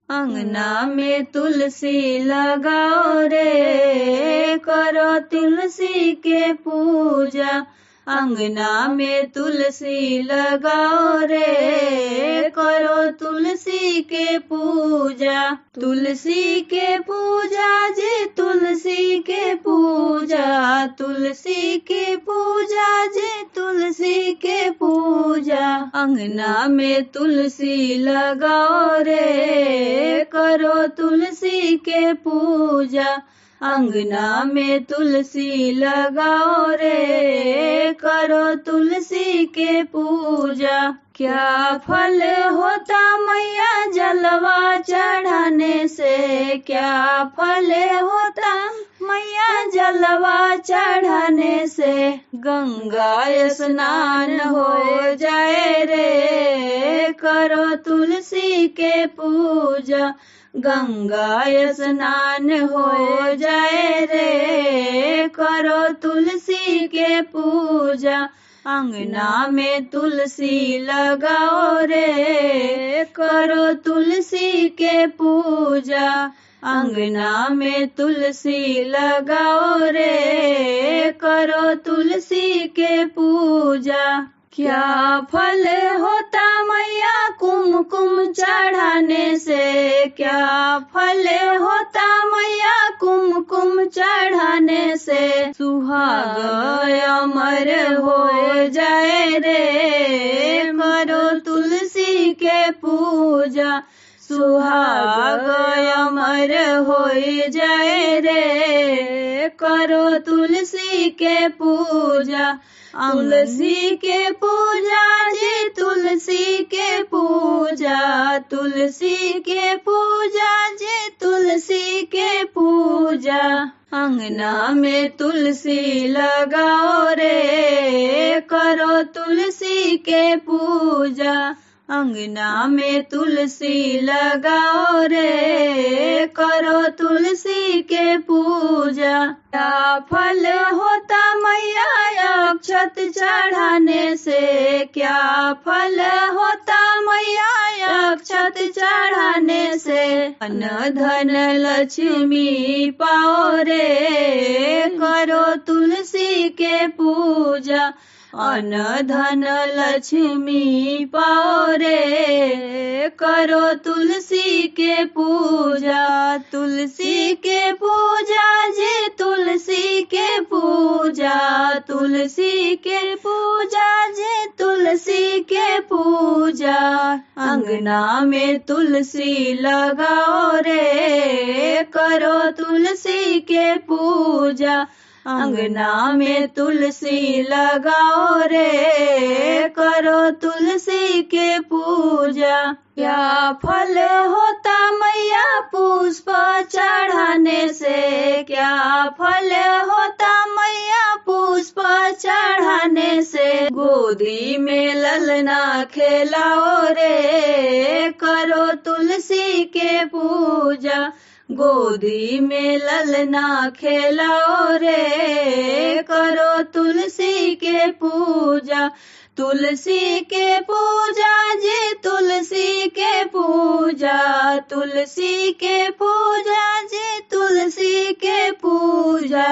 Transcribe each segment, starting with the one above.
अंगना में तुलसी लगाओ रे, करो तुलसी के पूजा। अंगना में तुलसी लगाओ रे, करो तुलसी के पूजा। तुलसी के पूजा जी तुलसी के पूजा, तुलसी के पूजा जी तुलसी के पूजा। अंगना में तुलसी लगाओ रे, करो तुलसी के पूजा। अंगना में तुलसी लगाओ रे, करो तुलसी के पूजा। क्या फल होता मैया जलवा चढ़ाने से, क्या फल होता मैया जलवा चढ़ाने से। गंगा स्नान हो जाए रे, करो तुलसी के पूजा। गंगा स्नान हो जाए रे, करो तुलसी के पूजा। अंगना में तुलसी लगाओ रे, करो तुलसी के पूजा। अंगना में तुलसी लगाओ रे, करो तुलसी के पूजा। क्या फल होता मैया कुमकुम चढ़ाने से, क्या फल होता मैया कुमकुम चढ़ाने से। सुहाग अमर हो जाए रे, करो तुलसी के पूजा। सुहाग अमर हो जाए रे, करो तुलसी के पूजा। तुलसी के पूजा जी तुलसी के पूजा, तुलसी के पूजा जी तुलसी के पूजा। अंगना में तुलसी लगाओ रे, करो तुलसी के पूजा। अंगना में तुलसी लगाओ रे, करो तुलसी के पूजा। क्या फल होता मैया अक्षत चढ़ाने से, क्या फल होता मैया अक्षत चढ़ाने से। अन धन लक्ष्मी पाओ रे, करो तुलसी के पूजा। अन धन लक्ष्मी पाओ रे, करो तुलसी के पूजा। तुलसी के पूजा जी तुलसी के पूजा, तुलसी के पूजा जी तुलसी के पूजा। अंगना में तुलसी लगाओ रे, करो तुलसी के पूजा। अंगना में तुलसी लगाओ रे, करो तुलसी के पूजा। क्या फल होता मैया पुष्प चढ़ाने से, क्या फल होता मैया पुष्प चढ़ाने से। गोदी में ललना खेलाओ रे, करो तुलसी के पूजा। गोदी में ललना खेलाओ रे, करो तुलसी के पूजा। तुलसी के पूजा जी तुलसी के पूजा, तुलसी के पूजा जी तुलसी के पूजा।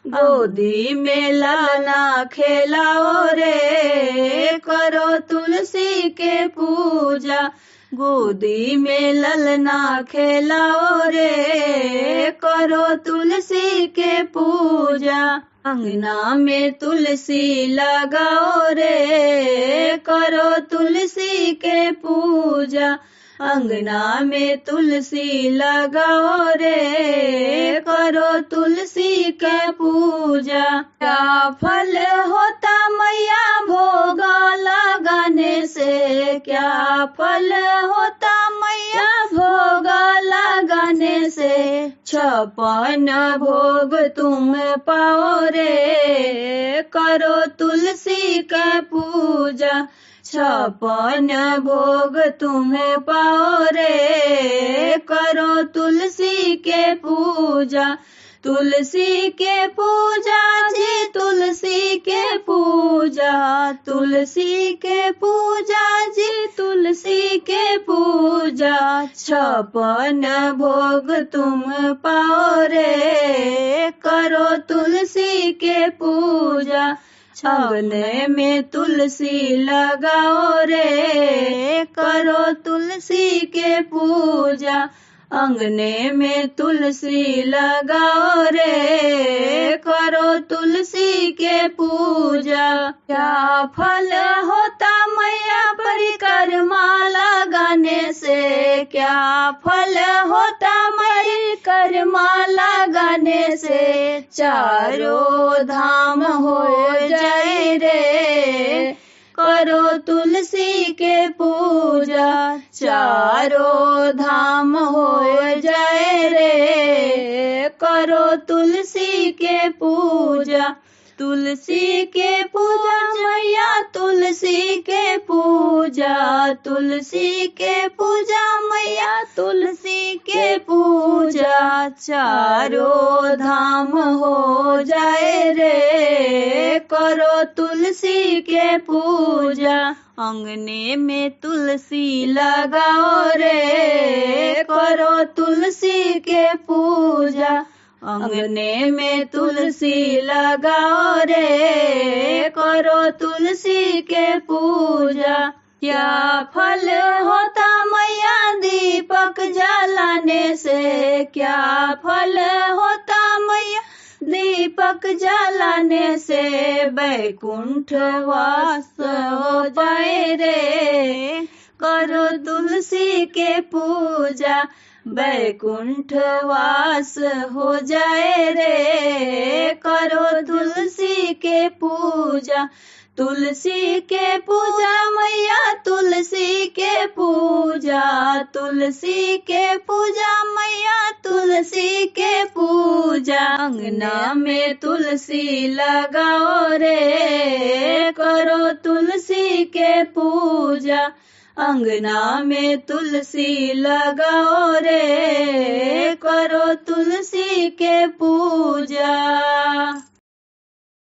गोदी में ललना खेलाओ रे, करो तुलसी के पूजा। गोदी में ललना खेलाओ रे, करो तुलसी के पूजा। अंगना में तुलसी लगाओ रे, करो तुलसी के पूजा। अंगना में तुलसी लगाओ रे, करो तुलसी के पूजा। क्या फल होता मैया भोग लगाने से, क्या फल होता मैया भोग लगाने से। 56 भोग तुम पाओ रे, करो तुलसी के पूजा। 56 भोग तुम्हें पाओ रे, करो तुलसी के पूजा। तुलसी के पूजा जी तुलसी के पूजा, तुलसी के पूजा जी तुलसी के पूजा, 56 भोग तुम पाओ रे, करो तुलसी के पूजा। अंगने में तुलसी लगाओ रे, करो तुलसी के पूजा। अंगने में तुलसी लगाओ रे, करो तुलसी के पूजा। क्या फल होता मैया परिक्रमा लगाने से, क्या फल होता परिक्रमा लगाने से, चारों धाम हो जाए रे, करो तुलसी के पूजा। चारों धाम हो जाए रे, करो तुलसी के पूजा। तुलसी के पूजा मैया तुलसी के पूजा, तुलसी के पूजा मैया तुलसी के पूजा, चारों धाम हो जाए रे, करो तुलसी के पूजा। अंगने में तुलसी लगाओ रे, करो तुलसी के पूजा। अंगने में तुलसी लगाओ रे, करो तुलसी के पूजा। क्या फल होता मैया दीपक जलाने से, क्या फल होता मैया दीपक जलाने से, बैकुंठ वास हो जाए रे, करो तुलसी के पूजा। बैकुंठ वास हो जाए रे, करो तुलसी के पूजा। तुलसी के पूजा मैया तुलसी के पूजा, तुलसी के पूजा मैया तुलसी के पूजा। अंगना में तुलसी लगाओ रे, करो तुलसी के पूजा। अंगना में तुलसी लगाओ रे, करो तुलसी के पूजा।